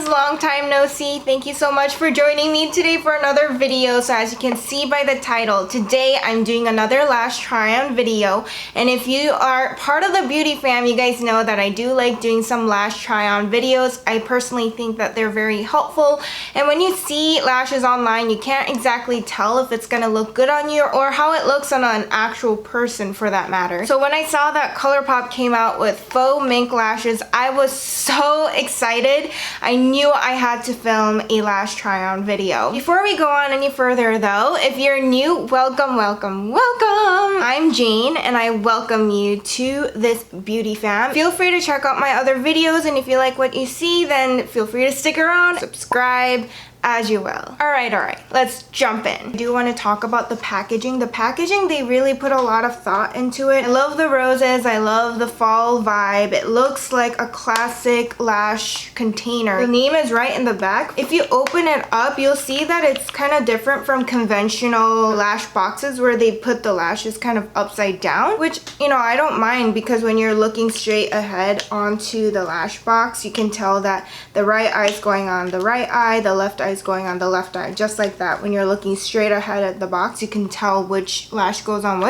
friends, long time no see. Thank you so much for joining me today for another video. So as you can see by the title, today I'm doing another lash try on video. And if you are part of the beauty fam, you guys know that I do like doing some lash try on videos. I personally think that they're very helpful. And when you see lashes online, you can't exactly tell if it's gonna look good on you or how it looks on an actual person for that matter. So when I saw that ColourPop came out with faux mink lashes, I was so excited. I knew I had to film a lash try on video. Before we go on any further though, if you're new, welcome, welcome, welcome. I'm Jane and I welcome you to this beauty fam. Feel free to check out my other videos, and if you like what you see, then feel free to stick around, subscribe, as you will. Alright, let's jump in. I do want to talk about the packaging. The packaging, they really put a lot of thought into it. I love the roses, I love the fall vibe. It looks like a classic lash container. The name is right in the back. If you open it up, you'll see that it's kind of different from conventional lash boxes where they put the lashes kind of upside down, which, you know, I don't mind because when you're looking straight ahead onto the lash box, you can tell that the right eye is going on the right eye, the left eye is going on the left eye, just like that. When you're looking straight ahead at the box, you can tell which lash goes on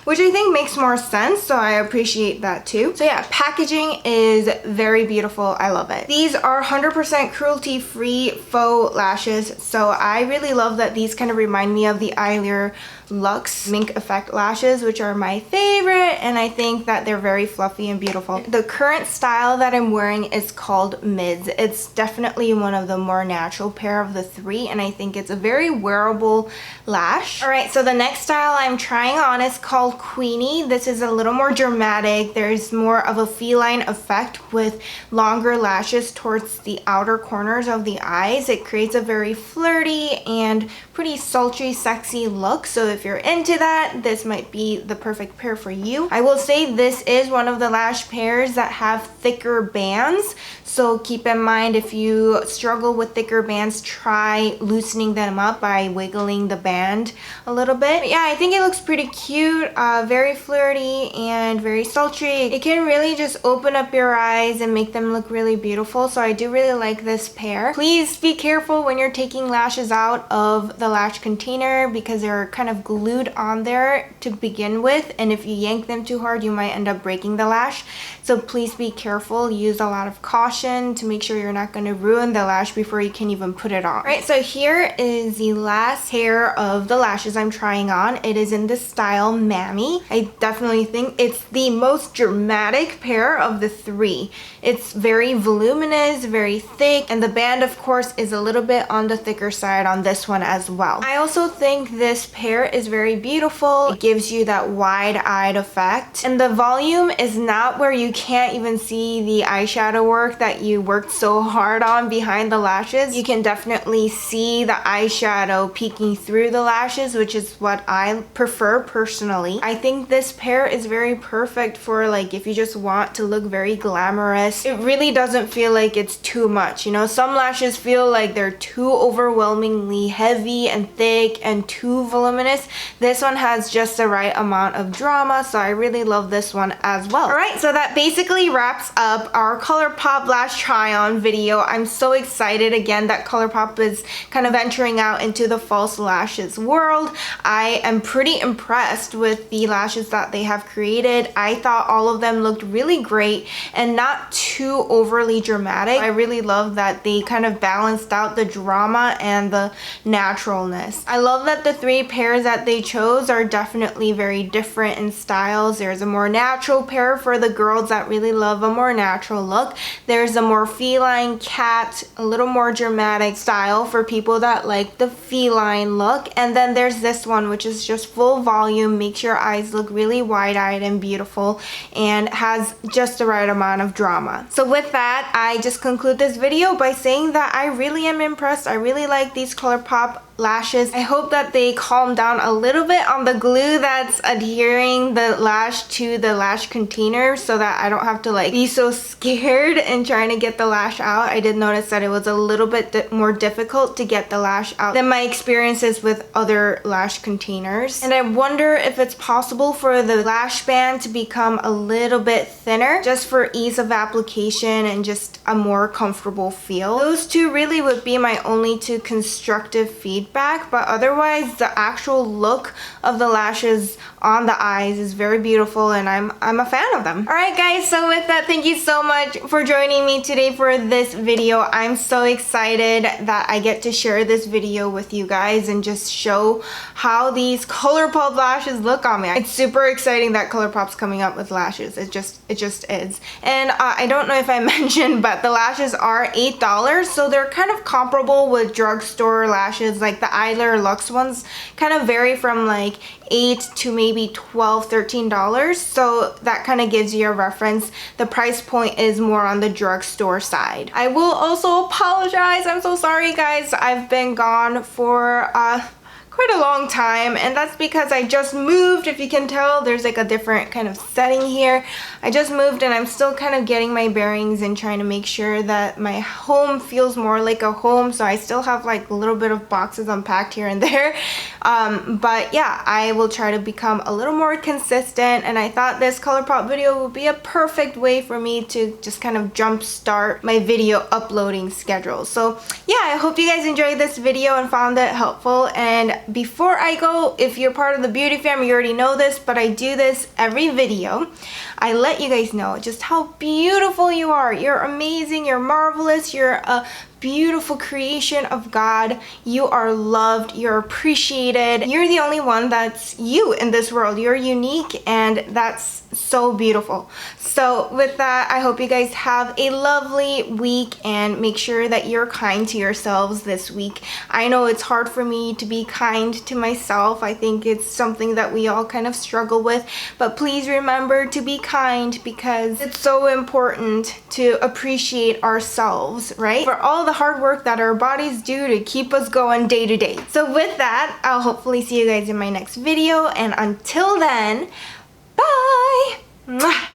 which I think makes more sense, so I appreciate that too. So yeah, packaging is very beautiful. I love it. These are 100% cruelty-free faux lashes, so I really love that these kind of remind me of the Eyelure Luxe Mink Effect lashes, which are my favorite, and I think that they're very fluffy and beautiful. The current style that I'm wearing is called Mids. It's definitely one of the more natural pair of the three, and I think it's a very wearable lash. Alright, so the next style I'm trying on is called Queenie. This is a little more dramatic. There's more of a feline effect with longer lashes towards the outer corners of the eyes. It creates a very flirty and pretty sultry, sexy look. So if you're into that, this might be the perfect pair for you. I will say this is one of the lash pairs that have thicker bands. So keep in mind, if you struggle with thicker bands, try loosening them up by wiggling the band a little bit. But yeah, I think it looks pretty cute, very flirty and very sultry. It can really just open up your eyes and make them look really beautiful. So I do really like this pair. Please be careful when you're taking lashes out of the lash container because they're kind of glued on there to begin with, and if you yank them too hard, you might end up breaking the lash. So please be careful. Use a lot of caution to make sure you're not going to ruin the lash before you can even put it on. Right, so here is the last pair of the lashes I'm trying on. It is in the style Mami. I definitely think it's the most dramatic pair of the three. It's very voluminous, very thick, and the band, of course, is a little bit on the thicker side on this one as well. I also think this pair is very beautiful. It gives you that wide-eyed effect, and the volume is not where you can't even see the eyeshadow work that you worked so hard on behind the lashes. You can definitely see the eyeshadow peeking through the lashes, which is what I prefer personally. I think this pair is very perfect for like if you just want to look very glamorous. It really doesn't feel like it's too much. You know, some lashes feel like they're too overwhelmingly heavy and thick and too voluminous. This one has just the right amount of drama, so I really love this one as well. Alright, so that basically wraps up our ColourPop lash try on video. I'm so excited again that ColourPop is kind of venturing out into the false lashes world. I am pretty impressed with the lashes that they have created. I thought all of them looked really great and not too overly dramatic. I really love that they kind of balanced out the drama and the naturalness. I love that the three pairs that they chose are definitely very different in styles. There's a more natural pair for the girls that really love a more natural look. There's a more feline cat, a little more dramatic style for people that like the feline look. And then there's this one, which is just full volume, makes your eyes look really wide-eyed and beautiful, and has just the right amount of drama. So with that, I just conclude this video by saying that I really am impressed. I really like these ColourPop lashes. I hope that they calm down a little bit on the glue that's adhering the lash to the lash container so that I don't have to like be so scared and trying to get the lash out. I did notice that it was a little bit more more difficult to get the lash out than my experiences with other lash containers. And I wonder if it's possible for the lash band to become a little bit thinner just for ease of application and just a more comfortable feel. Those two really would be my only two constructive feedback, but otherwise the actual look of the lashes on the eyes is very beautiful and I'm a fan of them. Alright guys, so with that, thank you so much for joining me today for this video. I'm so excited that I get to share this video with you guys and just show how these ColourPop lashes look on me. It's super exciting that ColourPop's coming up with lashes. It just is. And I don't know if I mentioned, but the lashes are $8, so they're kind of comparable with drugstore lashes. Like the Eyeliner Luxe ones kind of vary from like $8 to maybe $12, $13. So that kind of gives you a reference. The price point is more on the drugstore side. I will also apologize. I'm so sorry guys. I've been gone for quite a long time, and that's because I just moved. If you can tell, there's like a different kind of setting here. I just moved and I'm still kind of getting my bearings and trying to make sure that my home feels more like a home. So I still have like a little bit of boxes unpacked here and there, but yeah, I will try to become a little more consistent, and I thought this ColourPop video would be a perfect way for me to just kind of jumpstart my video uploading schedule. So yeah, I hope you guys enjoyed this video and found it helpful. And before I go, if you're part of the beauty fam, you already know this, but I do this every video. I let you guys know just how beautiful you are. You're amazing, you're marvelous, you're a beautiful creation of God. You are loved, you're appreciated. You're the only one that's you in this world. You're unique, and that's so beautiful. So with that, I hope you guys have a lovely week and make sure that you're kind to yourselves this week. I know it's hard for me to be kind to myself. I think it's something that we all kind of struggle with, but please remember to be kind, because it's so important to appreciate ourselves, right? For all the hard work that our bodies do to keep us going day to day. So with that, I'll hopefully see you guys in my next video, and until then, bye! Mwah!